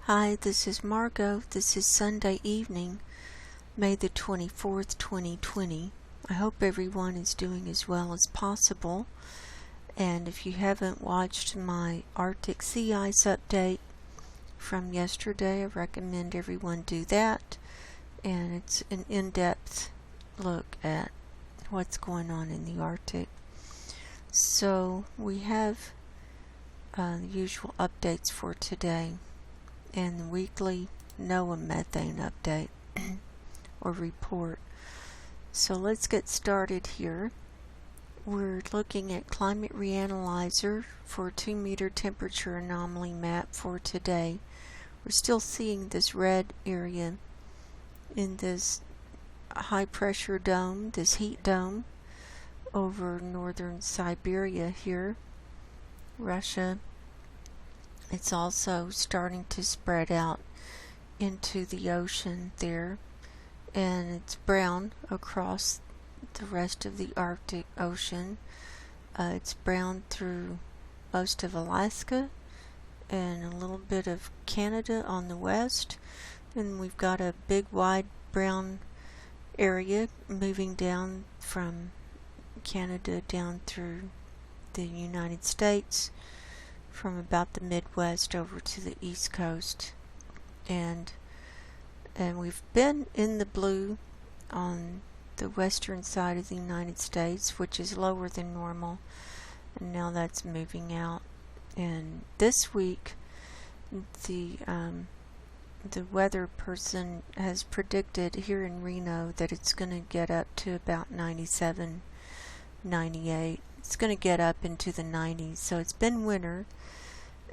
Hi, this is Margo. This is Sunday evening, May the 24th, 2020. I hope everyone is doing as well as possible. And if you haven't watched my Arctic sea ice update from yesterday, I recommend everyone do that. And it's an in-depth look at what's going on in the Arctic. So we have the usual updates for today and the weekly NOAA methane update or report. So let's get started here. We're looking at climate reanalyzer for 2-meter temperature anomaly map for today. We're still seeing this red area in this high pressure dome, this heat dome over northern Siberia here, Russia. It's also starting to spread out into the ocean there, and it's brown across the rest of the Arctic Ocean. It's brown through most of Alaska and a little bit of Canada on the west. Then we've got a big wide brown area moving down from Canada down through the United States, from about the Midwest over to the East Coast, and we've been in the blue on the western side of the United States, which is lower than normal, and now that's moving out. And this week the weather person has predicted here in Reno that it's going to get up to about 97, 98. It's going to get up into the 90s. So it's been winter,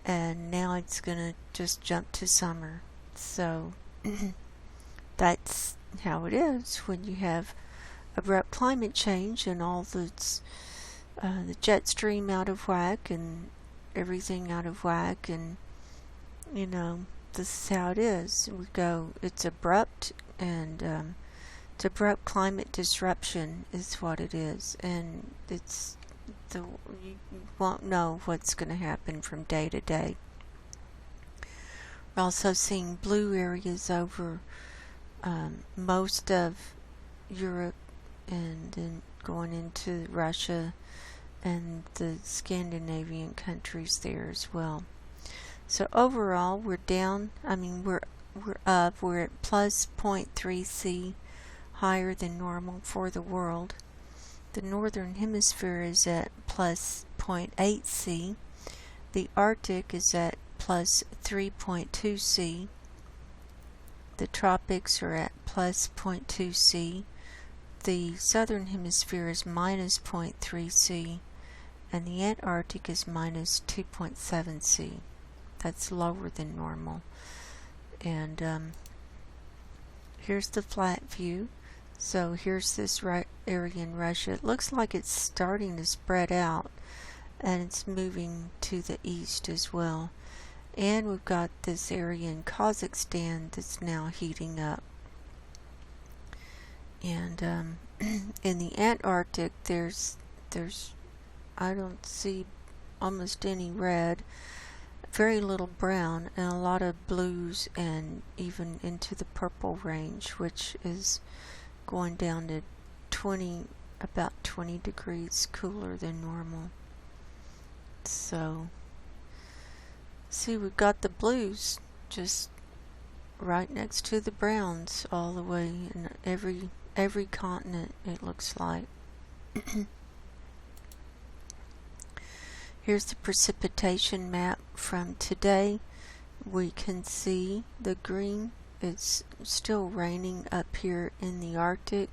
and now it's going to just jump to summer. So that's how it is when you have abrupt climate change and all the jet stream out of whack and everything out of whack, and this is how it is. It's abrupt, and it's abrupt climate disruption is what it is, and you won't know what's going to happen from day to day. We're also seeing blue areas over most of Europe, and then going into Russia and the Scandinavian countries there as well. So overall, we're down. We're up. We're at plus 0.3 C higher than normal for the world. The northern hemisphere is at plus 0.8 C. The Arctic is at plus 3.2 C. The tropics are at plus 0.2 C. The southern hemisphere is minus 0.3 C. And the Antarctic is minus 2.7 C. That's lower than normal. And here's the flat view. So here's this area in Russia. It looks like it's starting to spread out, and it's moving to the east as well. And we've got this area in Kazakhstan that's now heating up. And in the Antarctic, there's I don't see almost any red, very little brown, and a lot of blues, and even into the purple range, which is going down to about 20 degrees cooler than normal. So see, we've got the blues just right next to the browns all the way in every continent, it looks like. Here's the precipitation map from today. We can see the green. It's still raining up here in the Arctic,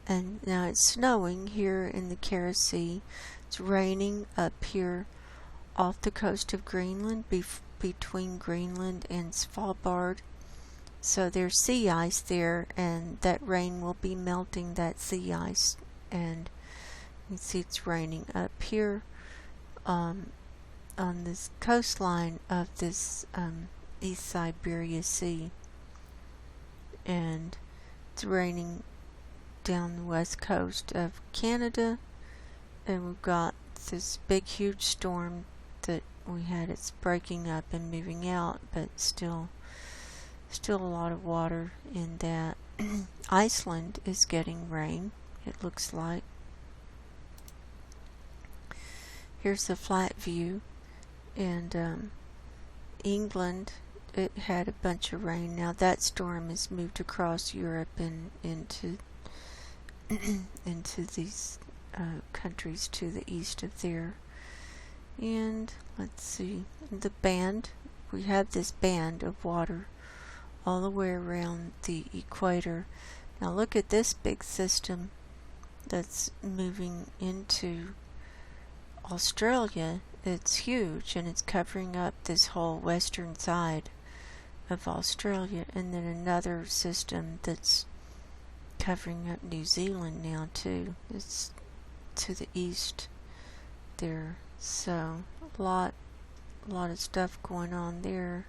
and now it's snowing here in the Kara Sea. It's raining up here off the coast of Greenland, between Greenland and Svalbard. So there's sea ice there, and that rain will be melting that sea ice, and you see it's raining up here on this coastline of this East Siberia Sea, and it's raining down the west coast of Canada, and we've got this big huge storm that we had. It's breaking up and moving out, but still Still a lot of water in that. Iceland is getting rain, it looks like. Here's the flat view, and England, it had a bunch of rain. Now that storm has moved across Europe and into into these countries to the east of there. And let's see, the band, we have this band of water all the way around the equator. Now look at this big system that's moving into Australia. It's huge, and it's covering up this whole western side of Australia, and then another system that's covering up New Zealand now too. It's to the east there. So a lot of stuff going on there.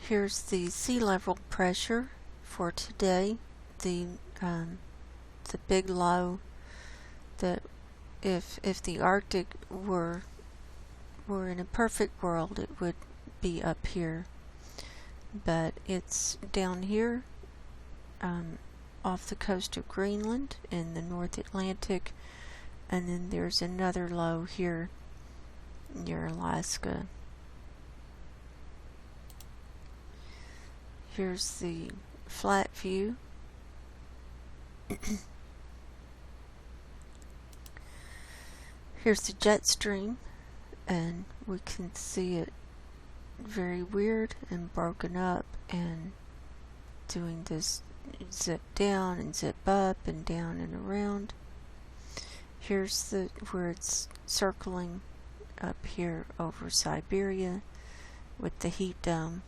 Here's the sea level pressure for today. The big low that if the Arctic were in a perfect world, it would be up here, but it's down here off the coast of Greenland in the North Atlantic, and then there's another low here near Alaska. Here's the flat view. Here's the jet stream, and we can see it very weird and broken up and doing this zip down and zip up and down and around. Here's the where it's circling up here over Siberia with the heat dome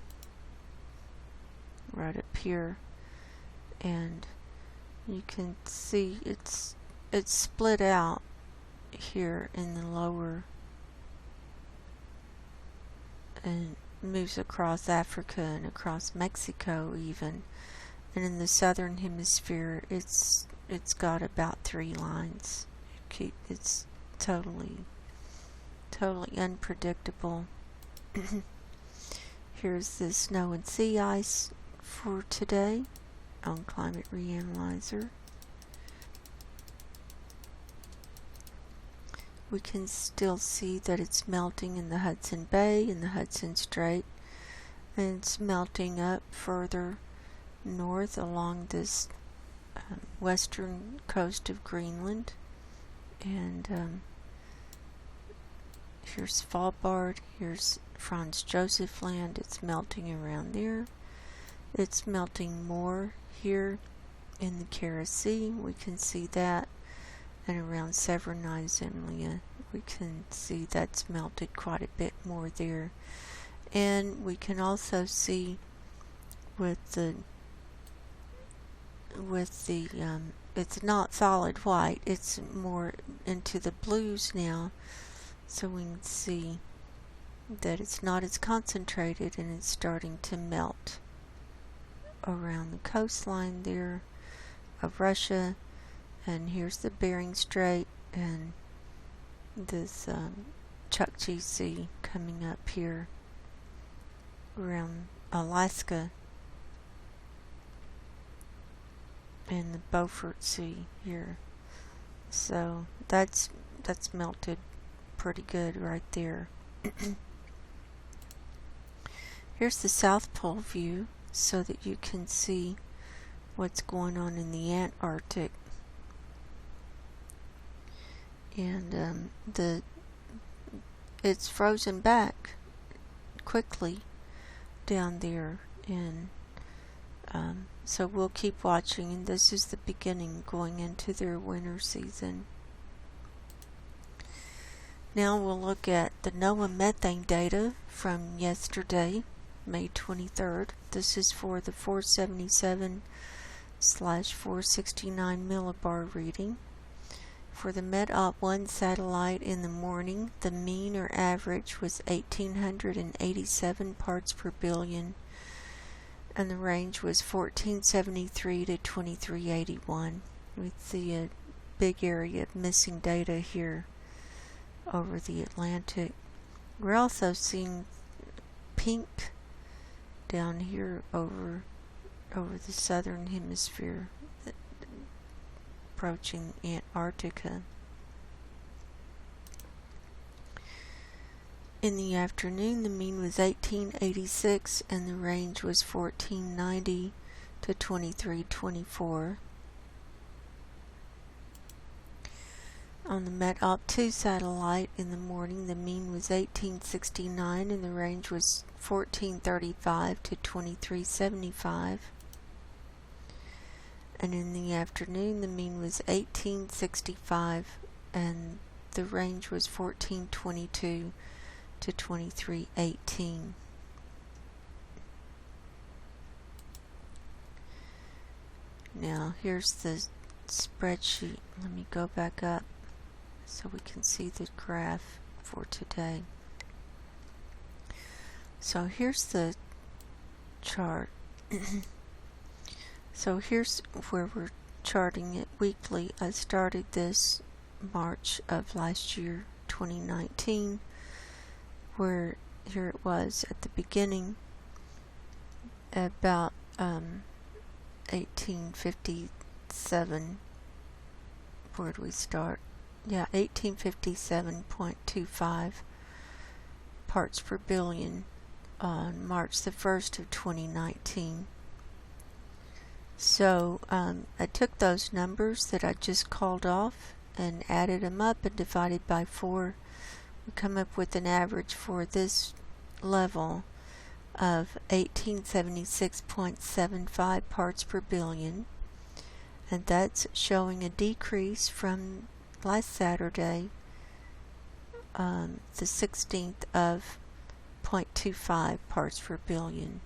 right up here, and you can see it's split out here in the lower and moves across Africa and across Mexico even, and in the southern hemisphere it's got about 3 lines. It's totally unpredictable. Here's the snow and sea ice for today on Climate Reanalyzer. We can still see that it's melting in the Hudson Bay and the Hudson Strait, and it's melting up further north along this western coast of Greenland. And here's Svalbard, here's Franz Josef Land. It's melting around there. It's melting more here in the Kara Sea. We can see that. And around Severna Zemlya, we can see that's melted quite a bit more there. And we can also see with the it's not solid white, it's more into the blues now, so we can see that it's not as concentrated and it's starting to melt around the coastline there of Russia. And here's the Bering Strait and this Chukchi Sea coming up here around Alaska, and the Beaufort Sea here. So that's melted pretty good right there. Here's the South Pole view so that you can see what's going on in the Antarctic. And it's frozen back quickly down there, and so we'll keep watching, and this is the beginning going into their winter season. Now we'll look at the NOAA methane data from yesterday, May 23rd. This is for the 477/469 millibar reading. For the METOP-1 satellite in the morning, the mean or average was 1,887 parts per billion, and the range was 1473 to 2381. We see a big area of missing data here over the Atlantic. We're also seeing pink down here over the southern hemisphere, approaching Antarctica. In the afternoon, the mean was 1886 and the range was 1490 to 2324. On the Met-Op-2 satellite in the morning, the mean was 1869 and the range was 1435 to 2375. And in the afternoon, the mean was 1865 and the range was 1422 to 2318. Now here's the spreadsheet. Let me go back up so we can see the graph for today. So here's the chart. So here's where we're charting it weekly. I started this March of last year, 2019, where here it was at the beginning, about 1857. Where did we start? Yeah, 1857.25 parts per billion on March the 1st of 2019. So I took those numbers that I just called off and added them up and divided by 4. We come up with an average for this level of 1876.75 parts per billion, and that's showing a decrease from last Saturday, the 16th of 0.25 parts per billion.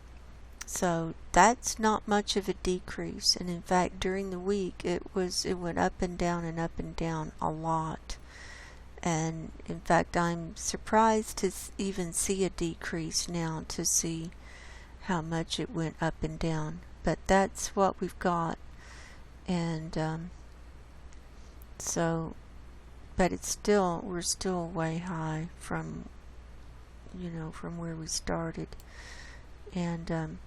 So that's not much of a decrease, and in fact during the week it went up and down a lot. And in fact I'm surprised to even see a decrease now, to see how much it went up and down, but that's what we've got. And so, but it's still, we're still way high from, from where we started. And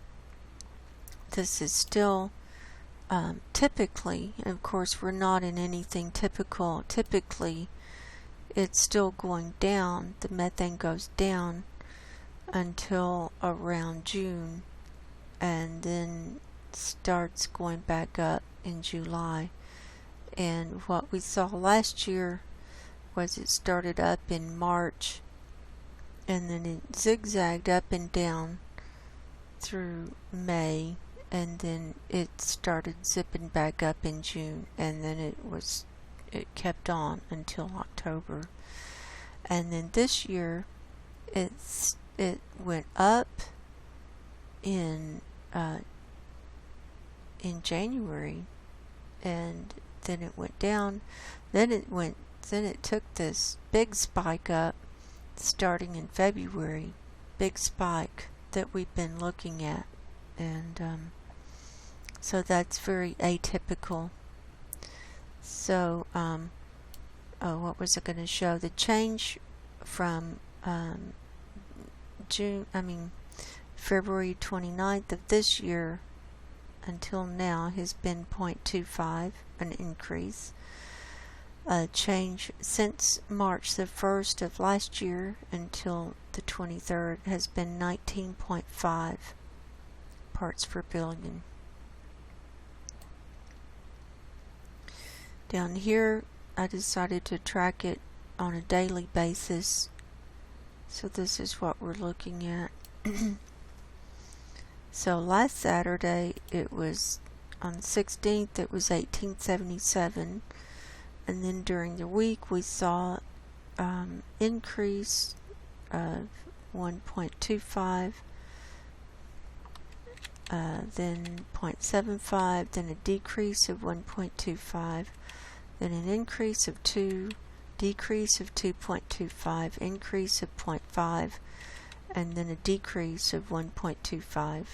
this is still typically, of course we're not in anything typical, typically it's still going down. The methane goes down until around June and then starts going back up in July. And what we saw last year was it started up in March and then it zigzagged up and down through May, and then it started zipping back up in June, and then it kept on until October. And then this year it went up in January, and then it went down, then it took this big spike up starting in February, big spike that we've been looking at. And so that's very atypical. So what was I going to show? The change from February 29th of this year until now has been 0.25, an increase. Change since March the 1st of last year until the 23rd has been 19.5 parts per billion. Down here I decided to track it on a daily basis, so this is what we're looking at. So last Saturday, it was on the 16th, it was 1877, and then during the week we saw increase of 1.25, then 0.75, then a decrease of 1.25, then an increase of 2, decrease of 2.25, increase of 0.5, and then a decrease of 1.25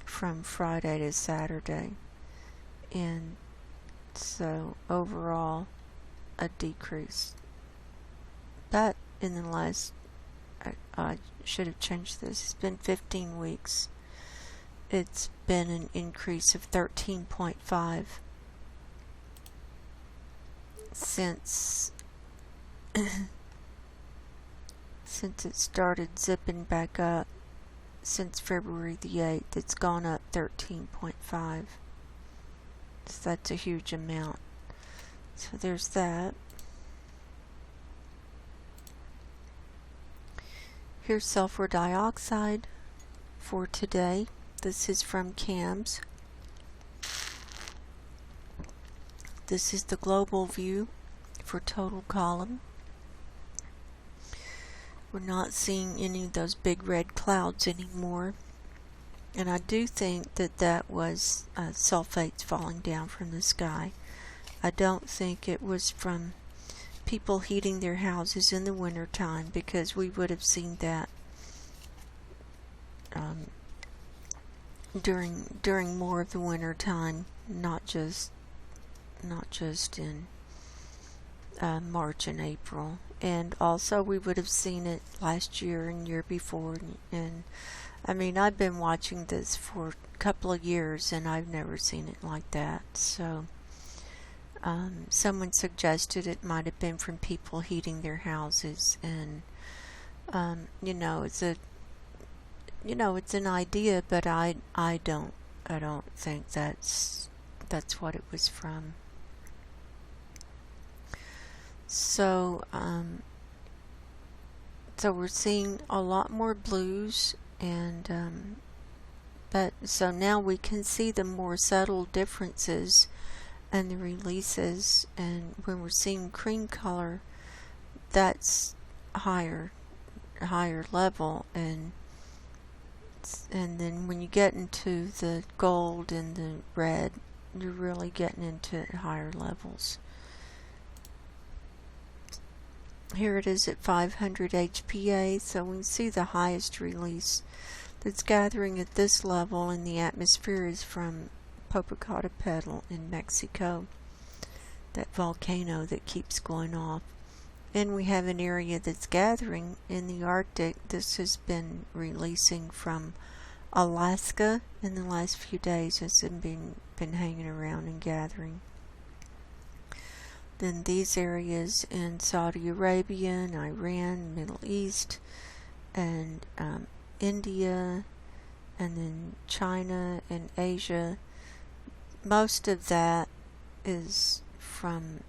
from Friday to Saturday. And so overall a decrease, but in the last, I should have changed this, it's been 15 weeks. It's been an increase of 13.5 since since it started zipping back up. Since February the 8th, it's gone up 13.5. So that's a huge amount. So there's that. Here's sulfur dioxide for today. This is from CAMS. This is the global view for total column. We're not seeing any of those big red clouds anymore. And I do think that that was sulfates falling down from the sky. I don't think it was from people heating their houses in the winter time, because we would have seen that during more of the winter time, not just in March and April. And also we would have seen it last year and year before, and I mean, I've been watching this for a couple of years and I've never seen it like that. So someone suggested it might have been from people heating their houses, and it's an idea, but I don't think that's what it was from. So so we're seeing a lot more blues, and but so now we can see the more subtle differences and the releases, and when we're seeing cream color, that's higher level, and then when you get into the gold and the red, you're really getting into higher levels. Here it is at 500 HPA, so we can see the highest release that's gathering at this level in the atmosphere is from Popocatépetl in Mexico, that volcano that keeps going off. And we have an area that's gathering in the Arctic. This has been releasing from Alaska in the last few days. It's been hanging around and gathering. Then these areas in Saudi Arabia and Iran, Middle East, and India, and then China and Asia. Most of that is from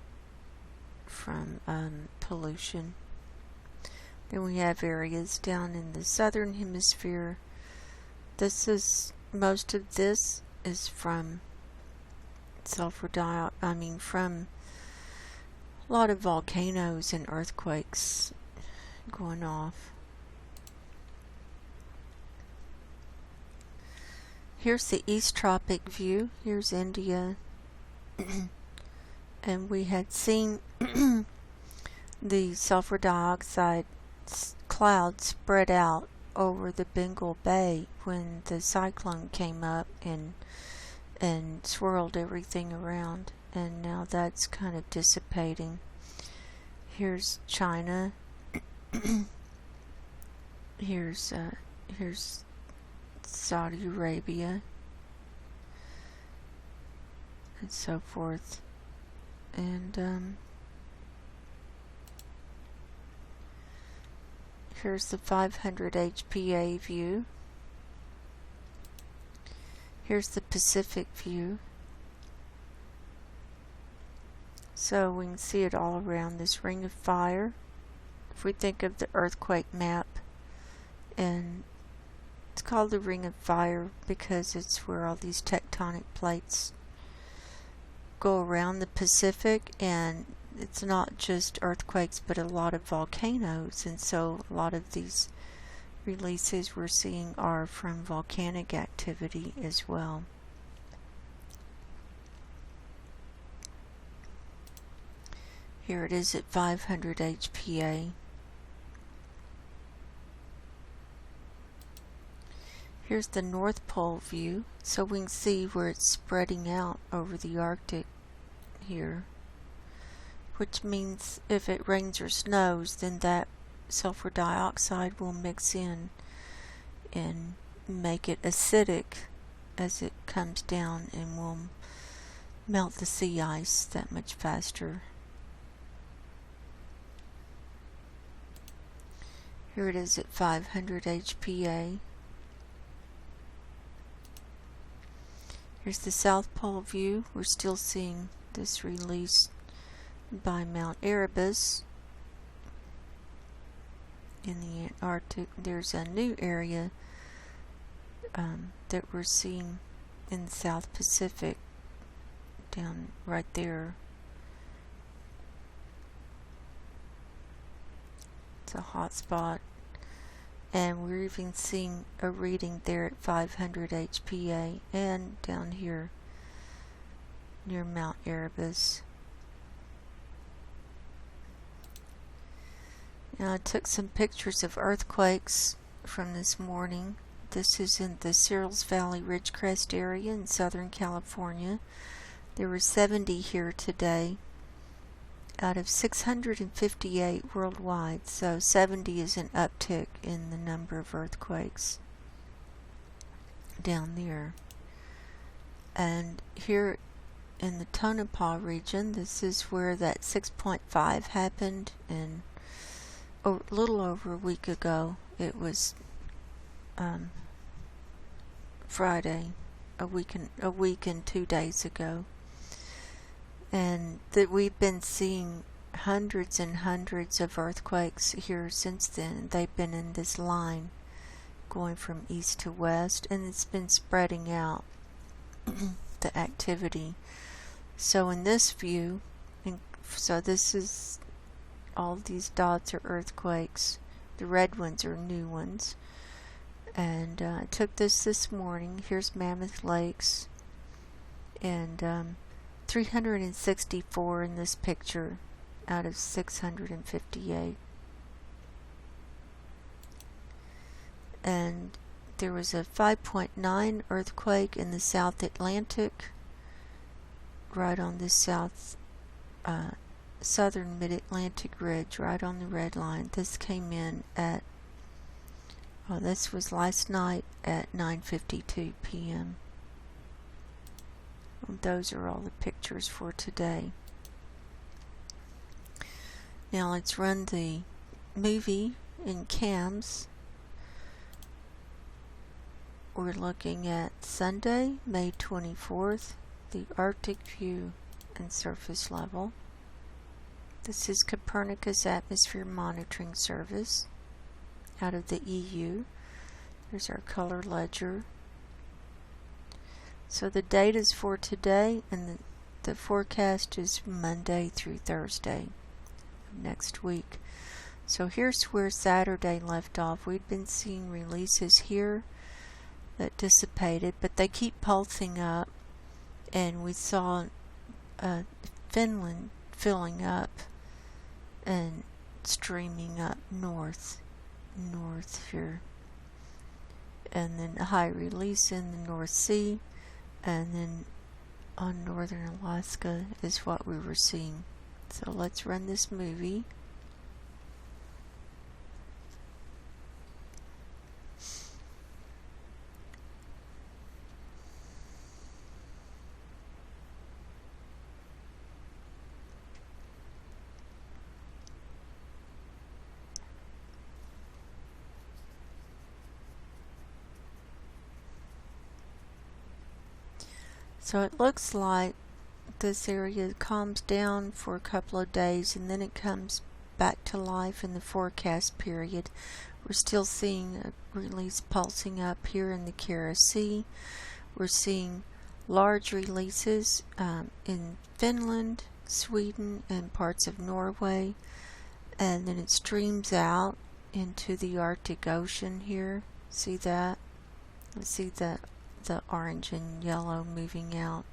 pollution. Then we have areas down in the southern hemisphere. Most of this is from from a lot of volcanoes and earthquakes going off. Here's the East Tropic view. Here's India. And we had seen the sulfur dioxide clouds spread out over the Bengal Bay when the cyclone came up and swirled everything around, and now that's kind of dissipating. Here's China. Here's Saudi Arabia, and so forth. And here's the 500 HPA view. Here's the Pacific view. So we can see it all around this ring of fire. If we think of the earthquake map, and it's called the ring of fire because it's where all these tectonic plates go around the Pacific, and it's not just earthquakes but a lot of volcanoes, and so a lot of these releases we're seeing are from volcanic activity as well. Here it is at 500 HPA. Here's the North Pole view, so we can see where it's spreading out over the Arctic here. which means if it rains or snows, then that sulfur dioxide will mix in and make it acidic as it comes down and will melt the sea ice that much faster. Here it is at 500 HPA. Here's the South Pole view. We're still seeing this release by Mount Erebus. In the Antarctic, there's a new area that we're seeing in the South Pacific, down right there. It's a hot spot, and we're even seeing a reading there at 500 HPA and down here near Mount Erebus. Now I took some pictures of earthquakes from this morning. This is in the Searles Valley Ridgecrest area in Southern California. There were 70 here today out of 658 worldwide, so 70 is an uptick in the number of earthquakes down there. And here in the Tonopah region, this is where that 6.5 happened, and a little over a week ago. It was Friday, a week and 2 days ago. And that we've been seeing hundreds and hundreds of earthquakes here since then. They've been in this line going from east to west, and it's been spreading out the activity. So in this view, so this is, all these dots are earthquakes. The red ones are new ones. And I took this morning. Here's Mammoth Lakes, and 364 in this picture out of 658. And there was a 5.9 earthquake in the South Atlantic, right on the southern mid-Atlantic ridge, right on the red line. This came in at, this was last night at 9:52 p.m. Those are all the pictures for today. Now let's run the movie in cams. We're looking at Sunday, May 24th, the Arctic view and surface level. This is Copernicus Atmosphere Monitoring Service out of the EU. There's our color ledger. So the date is for today, and the forecast is Monday through Thursday of next week. So here's where Saturday left off. We'd been seeing releases here that dissipated, but they keep pulsing up, and we saw Finland filling up and streaming up north here, and then a high release in the North Sea, and then on northern Alaska is what we were seeing. So let's run this movie. So it looks like this area calms down for a couple of days, and then it comes back to life in the forecast period. We're still seeing a release pulsing up here in the Kara Sea. We're seeing large releases in Finland, Sweden, and parts of Norway, and then it streams out into the Arctic Ocean here. See that? Let's see the orange and yellow moving out.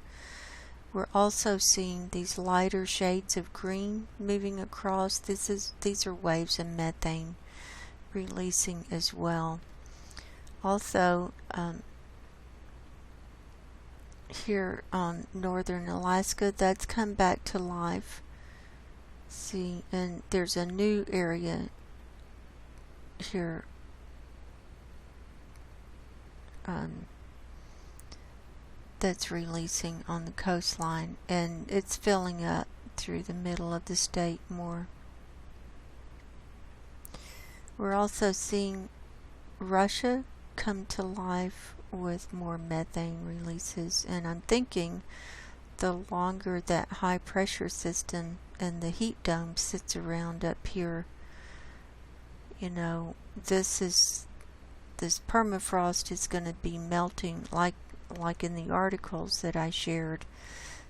We're also seeing these lighter shades of green moving across. These are waves of methane releasing as well. Also, here on northern Alaska, that's come back to life See, and there's a new area here that's releasing on the coastline, and it's filling up through the middle of the state more. We're also seeing Russia come to life with more methane releases, and I'm thinking the longer that high pressure system and the heat dome sits around up here, you know, this permafrost is going to be melting like in the articles that I shared.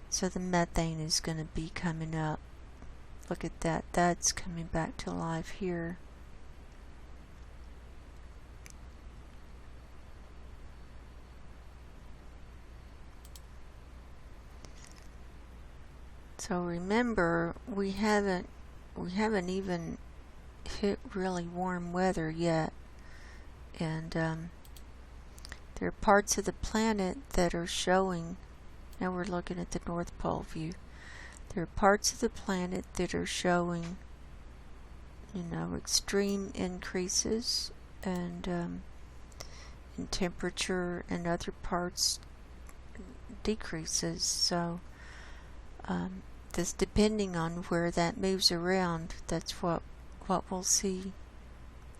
So the methane is going to be coming up. Look at that. That's coming back to life here. So remember, we haven't even hit really warm weather yet, and there are parts of the planet that are showing. Now we're looking at the North Pole view. There are parts of the planet that are showing, you know, extreme increases and in temperature, and other parts decreases. So this, depending on where that moves around, that's what we'll see.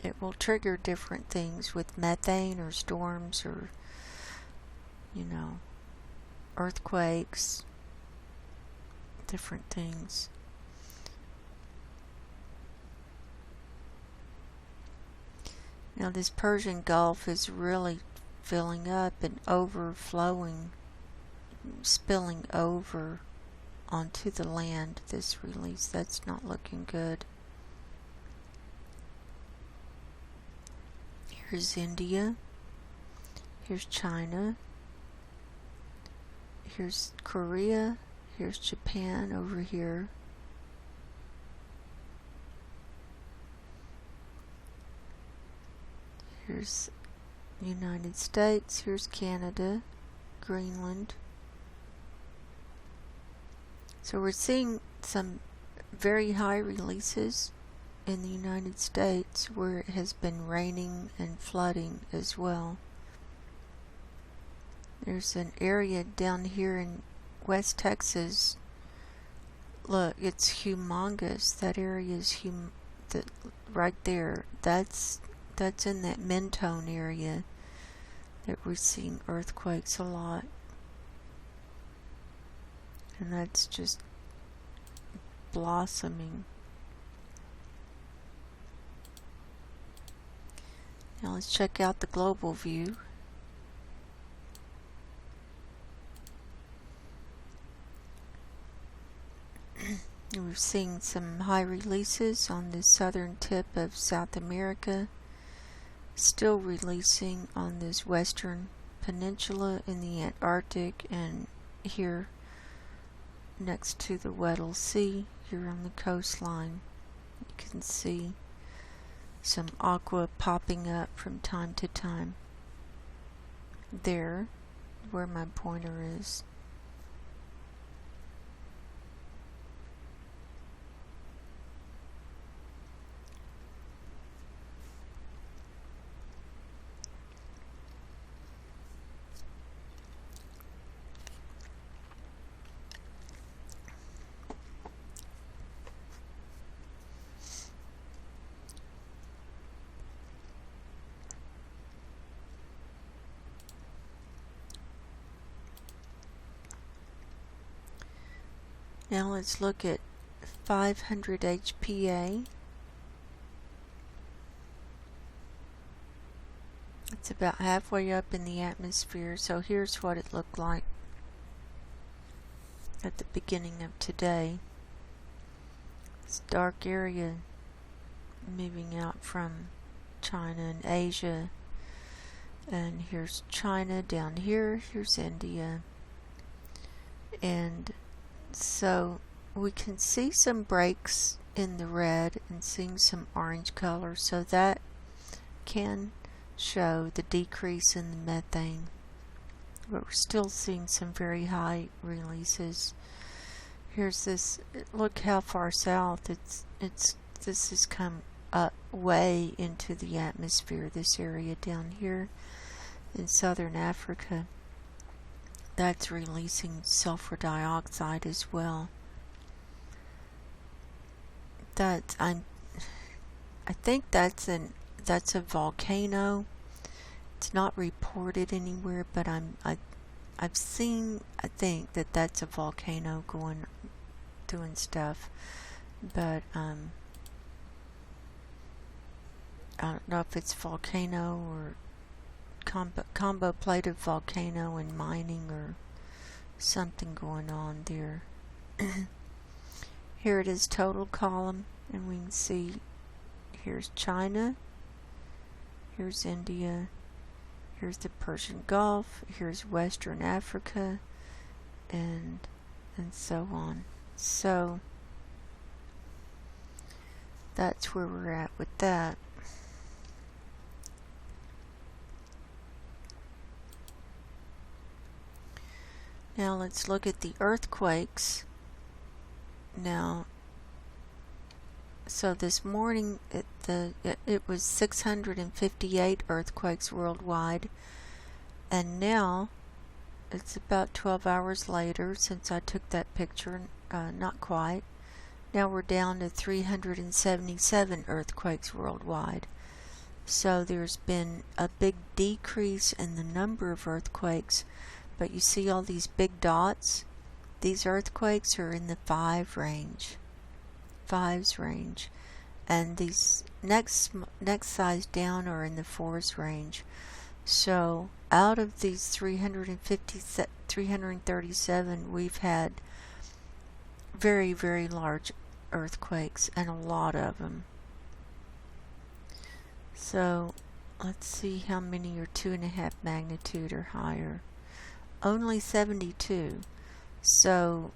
It will trigger different things with methane or storms or, you know, earthquakes, different things. Now this Persian Gulf is really filling up and overflowing, spilling over onto the land, this release. That's not looking good. Here's India. Here's China. Here's Korea. Here's Japan over here. Here's United States. Here's Canada, Greenland. So we're seeing some very high releases in the United States, where it has been raining and flooding as well. There's an area down here in West Texas. Look, it's humongous. That area is right there. That's in that Mentone area that we're seeing earthquakes a lot. And that's just blossoming. Now let's check out the global view. We're seeing some high releases on the southern tip of South America, still releasing on this western peninsula in the Antarctic, and here next to the Weddell Sea, here on the coastline. You can see some aqua popping up from time to time. There, where my pointer is. Now let's look at 500 HPA. It's about halfway up in the atmosphere, so here's what it looked like at the beginning of today. This dark area moving out from China and Asia, and here's China down here, here's India, and so we can see some breaks in the red and seeing some orange color, so that can show the decrease in the methane. But we're still seeing some very high releases. Here's this, look how far south this has come up way into the atmosphere, this area down here in southern Africa. That's releasing sulfur dioxide as well. I think that's a volcano. It's not reported anywhere, but I think that's a volcano doing stuff, but I don't know if it's volcano or combo plated volcano and mining or something going on there. Here it is, total column, and we can see here's China, here's India, here's the Persian Gulf, here's Western Africa, and so on. So that's where we're at with that. Now let's look at the earthquakes. Now, so this morning it was 658 earthquakes worldwide, and now it's about 12 hours later since I took that picture, not quite. Now we're down to 377 earthquakes worldwide. So there's been a big decrease in the number of earthquakes, but you see all these big dots? These earthquakes are in the 5s range, and these next size down are in the 4s range. So out of these 337, we've had very, very large earthquakes, and a lot of them. So let's see how many are 2.5 magnitude or higher. Only 72. So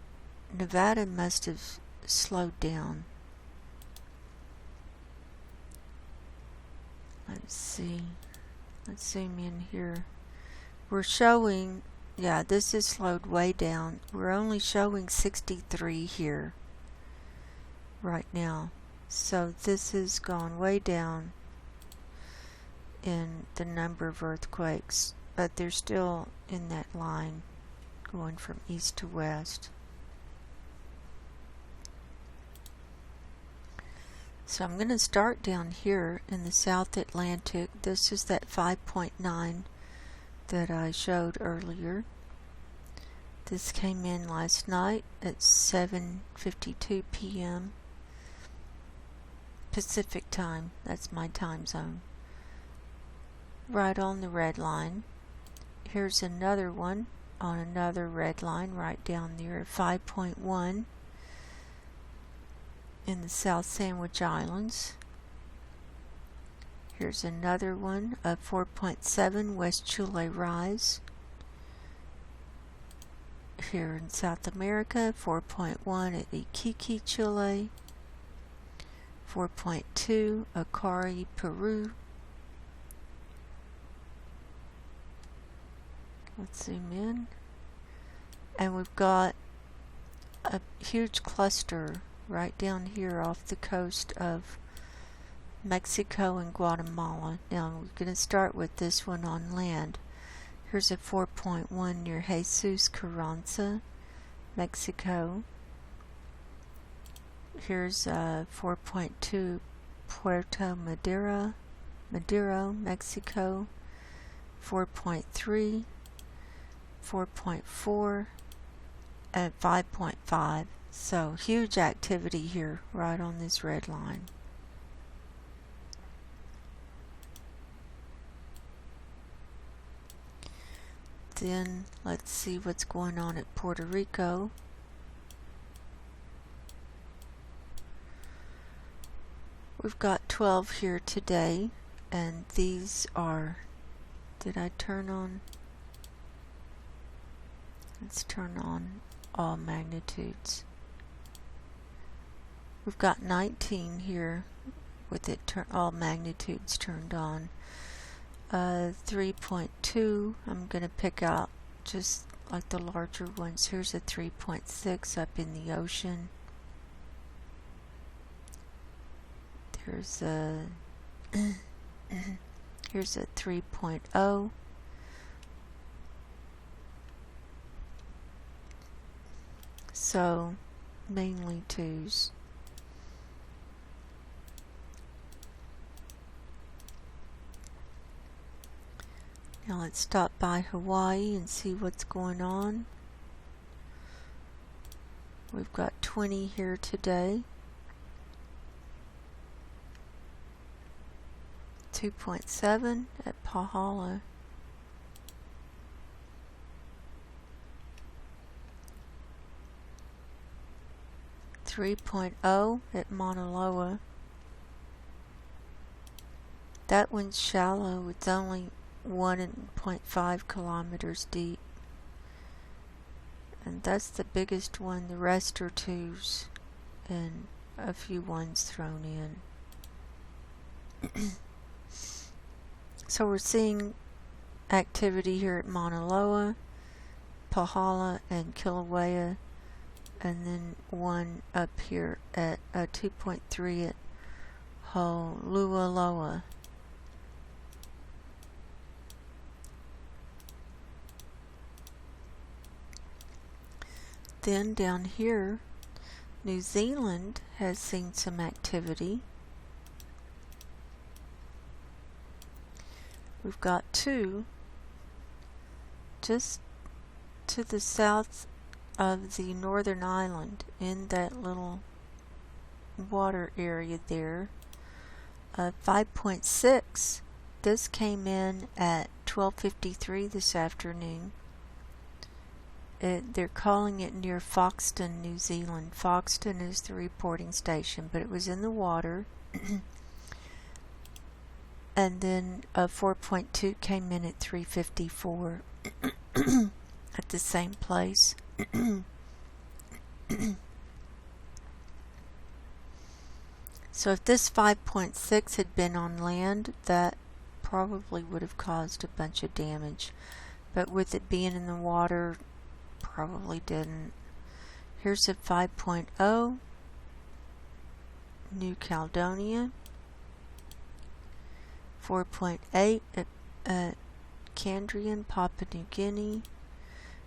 Nevada must have slowed down. Let's see. Let's zoom in here. We're showing, yeah, this is slowed way down. We're only showing 63 here right now. So this has gone way down in the number of earthquakes, but they're still in that line going from east to west. So I'm going to start down here in the South Atlantic. This is that 5.9 that I showed earlier. This came in last night at 7:52 p.m. Pacific time. That's my time zone. Right on the red line. Here's another one on another red line right down there at 5.1 in the South Sandwich Islands. Here's another one of 4.7 West Chile Rise. Here in South America, 4.1 at Iquique, Chile. 4.2 Acari, Peru. Let's zoom in. And we've got a huge cluster right down here off the coast of Mexico and Guatemala. Now we're going to start with this one on land. Here's a 4.1 near Jesus Carranza, Mexico. Here's a 4.2 Puerto Madero, Mexico. 4.3, 4.4, and 5.5. So huge activity here right on this red line. Then let's see what's going on at Puerto Rico. We've got 12 here today, and these are, did I turn on? Let's turn on all magnitudes. We've got 19 here with it all magnitudes turned on. 3.2, I'm going to pick out just like the larger ones. Here's a 3.6 up in the ocean. There's a here's a 3.0. So mainly 2s. Now let's stop by Hawaii and see what's going on. We've got 20 here today. 2.7 at Pahala. .0 at Mauna Loa. That one's shallow. It's only 1.5 kilometers deep. And that's the biggest one. The rest are 2s and a few 1s thrown in. So we're seeing activity here at Mauna Loa, Pahala, and Kilauea, and then one up here at 2.3 at Holualoa. Then down here, New Zealand has seen some activity. We've got 2 just to the south of the northern island in that little water area there. 5.6. This came in at 12:53 this afternoon. They're calling it near Foxton, New Zealand. Foxton is the reporting station, but it was in the water. And then 4.2 came in at 3:54 at the same place. So if this 5.6 had been on land, that probably would have caused a bunch of damage. But with it being in the water, probably didn't. Here's a 5.0, New Caledonia. 4.8 at Candrian, Papua New Guinea.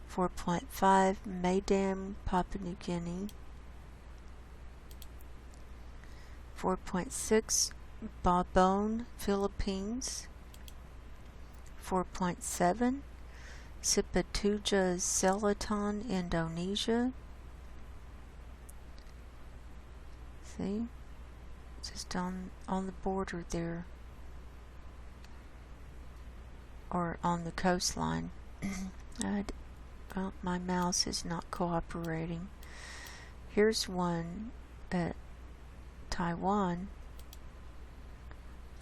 4.5 Maydam, Papua New Guinea. 4.6 Babone, Philippines. 4.7 Sipatuja Selatan, Indonesia. See? Just on the border there. Or on the coastline. Well, my mouse is not cooperating. Here's one at Taiwan.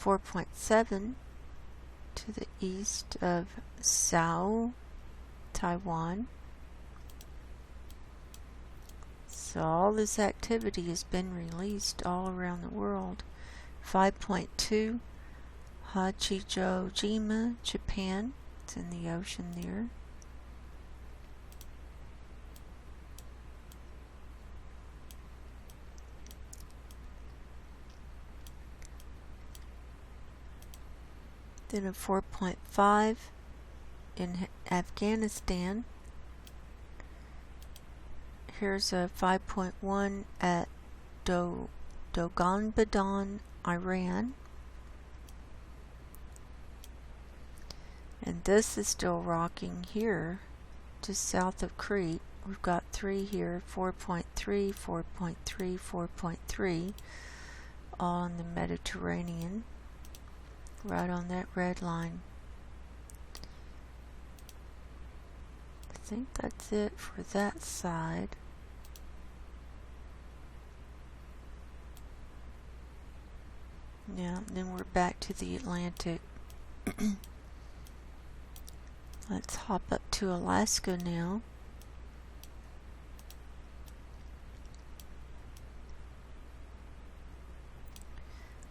4.7 to the east of Sao, Taiwan. So all this activity has been released all around the world. 5.2 Hachijojima, Japan. It's in the ocean there. Then a 4.5 in Afghanistan. Here's a 5.1 at Dogonbadan, Iran. And this is still rocking here, just south of Crete. We've got 3 here, 4.3, 4.3, 4.3, all in the Mediterranean, right on that red line. I think that's it for that side. Yeah, then we're back to the Atlantic. Let's hop up to Alaska now.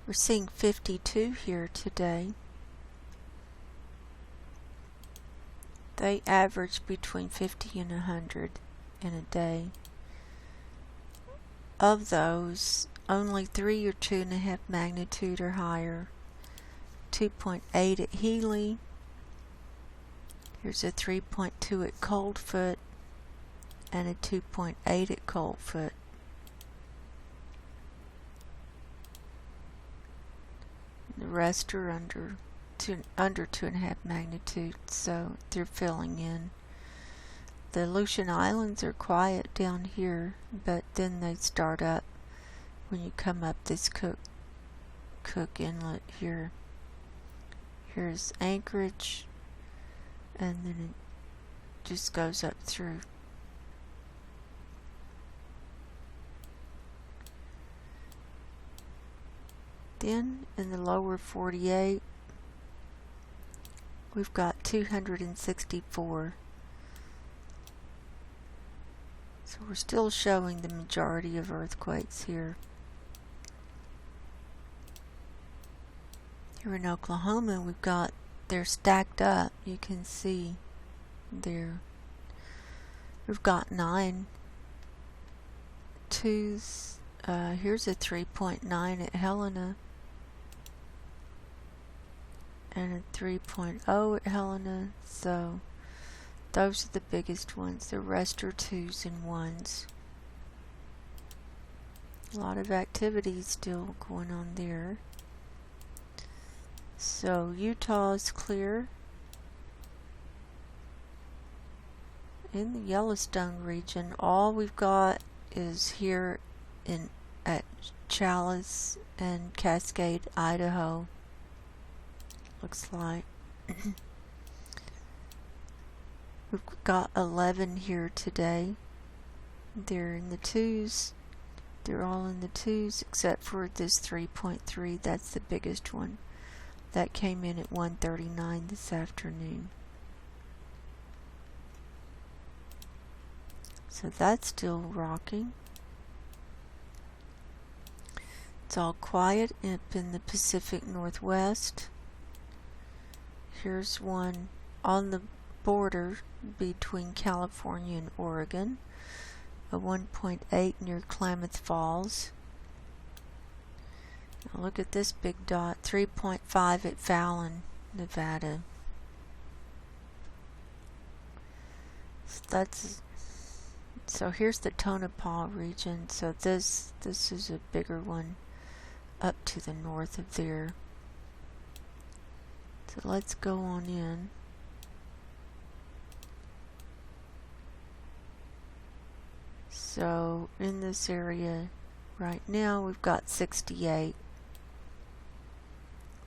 We're seeing 52 here today. They average between 50 and 100 in a day. Of those, only 3 or 2.5 magnitude or higher. 2.8 at Healy. Here's a 3.2 at Coldfoot and a 2.8 at Coldfoot. The rest are under 2.5 magnitude, so they're filling in. The Aleutian Islands are quiet down here, but then they start up when you come up this Cook Inlet here. Here's Anchorage, and then it just goes up through. Then in the lower 48, we've got 264. So we're still showing the majority of earthquakes here. Here in Oklahoma, they're stacked up. You can see there. We've got 9 twos. Here's a 3.9 at Helena. And a 3.0 at Helena. So those are the biggest ones. The rest are 2s and 1s. A lot of activity still going on there. So Utah is clear. In the Yellowstone region, all we've got is here at Chalice and Cascade, Idaho. Looks like. We've got 11 here today. They're in the 2s. They're all in the 2s except for this 3.3. That's the biggest one. That came in at 1:39 this afternoon. So that's still rocking. It's all quiet up in the Pacific Northwest. Here's one on the border between California and Oregon, a 1.8 near Klamath Falls. Now look at this big dot, 3.5 at Fallon, Nevada. So here's the Tonopah region. So this is a bigger one up to the north of there. So let's go on in. So in this area right now we've got 68.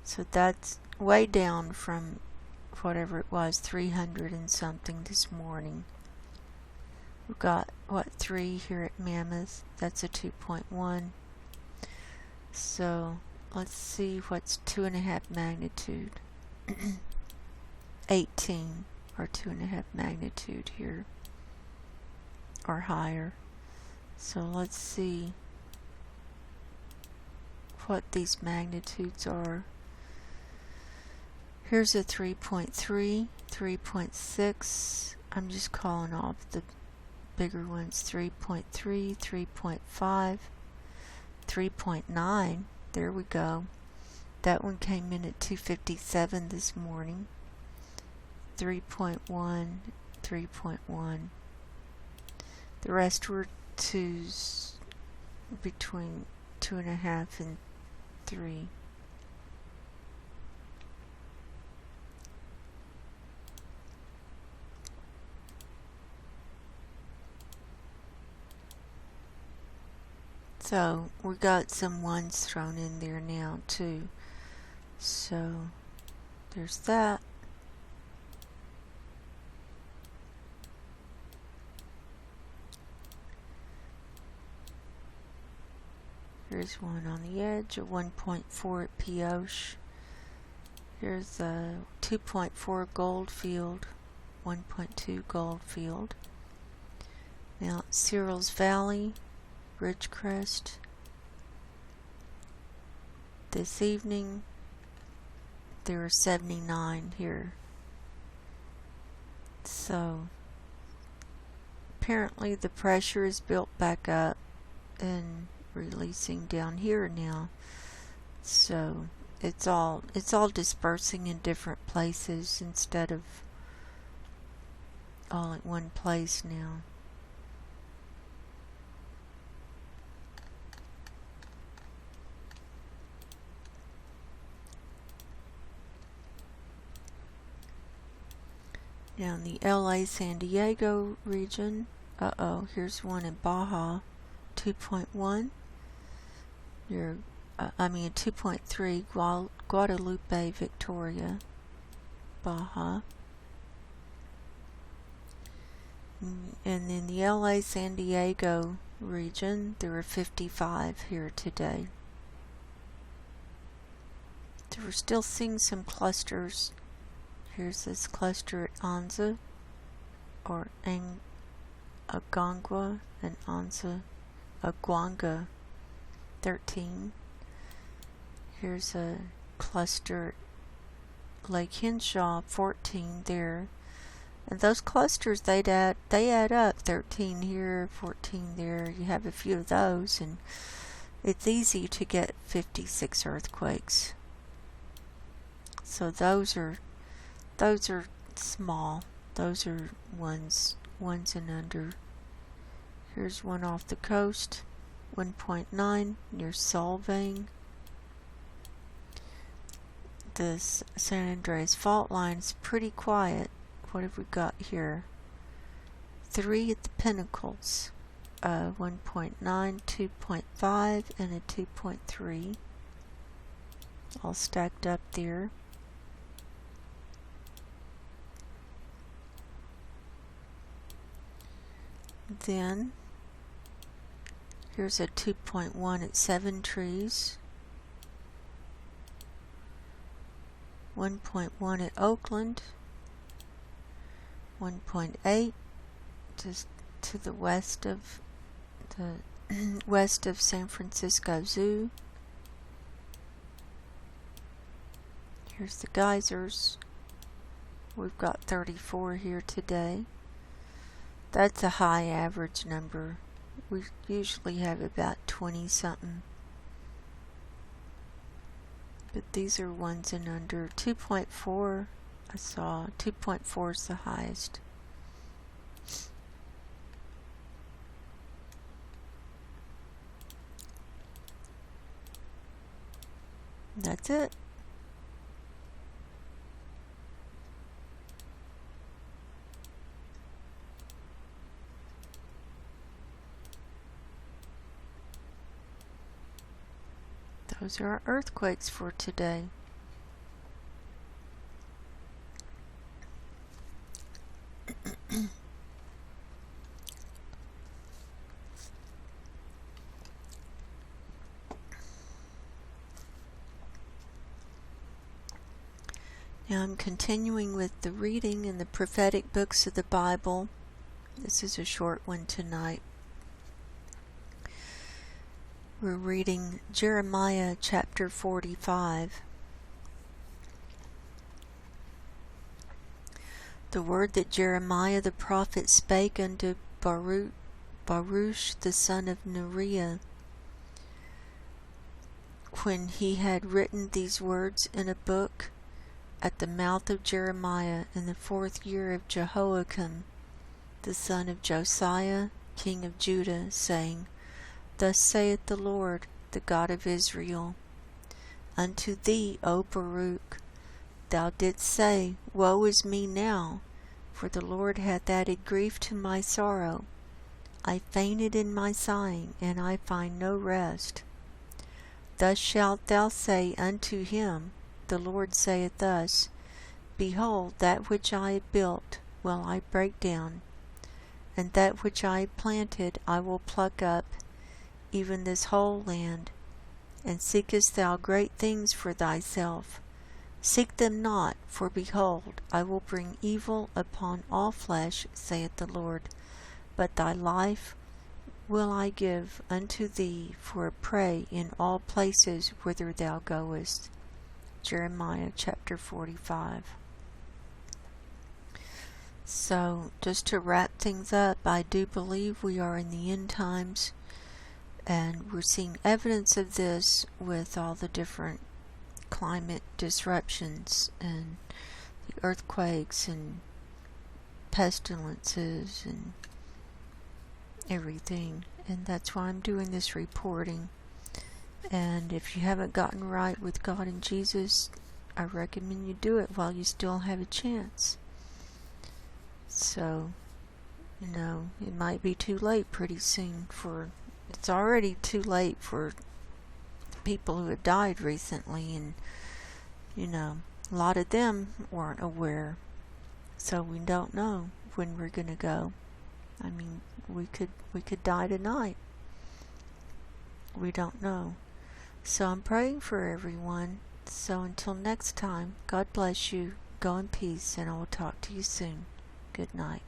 So that's way down from whatever it was, 300 and something this morning. We've got, 3 here at Mammoth. That's a 2.1. So let's see what's 2.5 magnitude. 18 or 2.5 magnitude here or higher. So let's see what these magnitudes are. Here's a 3.3, 3.6. I'm just calling off the bigger ones. 3.3, 3.5, 3.9. There we go. That one came in at 2:57 this morning. 3.1, 3.1. The rest were 2s between 2.5 and 3. So we got some 1s thrown in there now too. So there's that. Here's one on the edge, a 1.4 at Pioche. Here's a 2.4 Goldfield, 1.2 Goldfield. Now Cyril's Valley, Ridgecrest. This evening there are 79 here. So apparently the pressure is built back up and releasing down here now. So it's all dispersing in different places instead of all at one place now. Now in the LA San Diego region, here's one in Baja, 2.1. 2.3, Guadalupe, Victoria, Baja. And in the LA San Diego region, there were 55 here today. So we're still seeing some clusters. Here's this cluster at Anza, or Agongwa, and Anza, Aguanga 13. Here's a cluster at Lake Henshaw 14 there. And those clusters, they add up, 13 here, 14 there. You have a few of those, and it's easy to get 56 earthquakes. So those are small. Those are ones and under. Here's one off the coast, 1.9 near Solvang. This San Andreas fault line is pretty quiet. What have we got here? 3 at the pinnacles, 1.9, 2.5, and a 2.3, all stacked up there. Then here's a 2.1 at 7 trees, 1.1 at Oakland, 1.8 just to the west of San Francisco Zoo. Here's the geysers. We've got 34 here today. That's a high average number. We usually have about 20 something. But these are ones and under. 2.4 I saw. 2.4 is the highest. That's it. Those are our earthquakes for today. Now I'm continuing with the reading in the prophetic books of the Bible. This is a short one tonight. We're reading Jeremiah chapter 45. The word that Jeremiah the prophet spake unto Baruch the son of Neriah, when he had written these words in a book at the mouth of Jeremiah in the 4th year of Jehoiakim, the son of Josiah, king of Judah, saying, Thus saith the Lord, the God of Israel, Unto thee, O Baruch, thou didst say, Woe is me now, for the Lord hath added grief to my sorrow. I fainted in my sighing, and I find no rest. Thus shalt thou say unto him, The Lord saith thus, Behold, that which I have built will I break down, and that which I have planted I will pluck up, even this whole land. And seekest thou great things for thyself? Seek them not, for behold, I will bring evil upon all flesh, saith the Lord. But thy life will I give unto thee for a prey in all places whither thou goest. Jeremiah chapter 45. So just to wrap things up, I do believe we are in the end times, and we're seeing evidence of this with all the different climate disruptions and the earthquakes and pestilences and everything. And that's why I'm doing this reporting. And if you haven't gotten right with God and Jesus, I recommend you do it while you still have a chance. So, it might be too late pretty soon it's already too late for people who have died recently, and, a lot of them weren't aware. So we don't know when we're going to go. I mean, we could die tonight. We don't know. So I'm praying for everyone. So until next time, God bless you. Go in peace, and I will talk to you soon. Good night.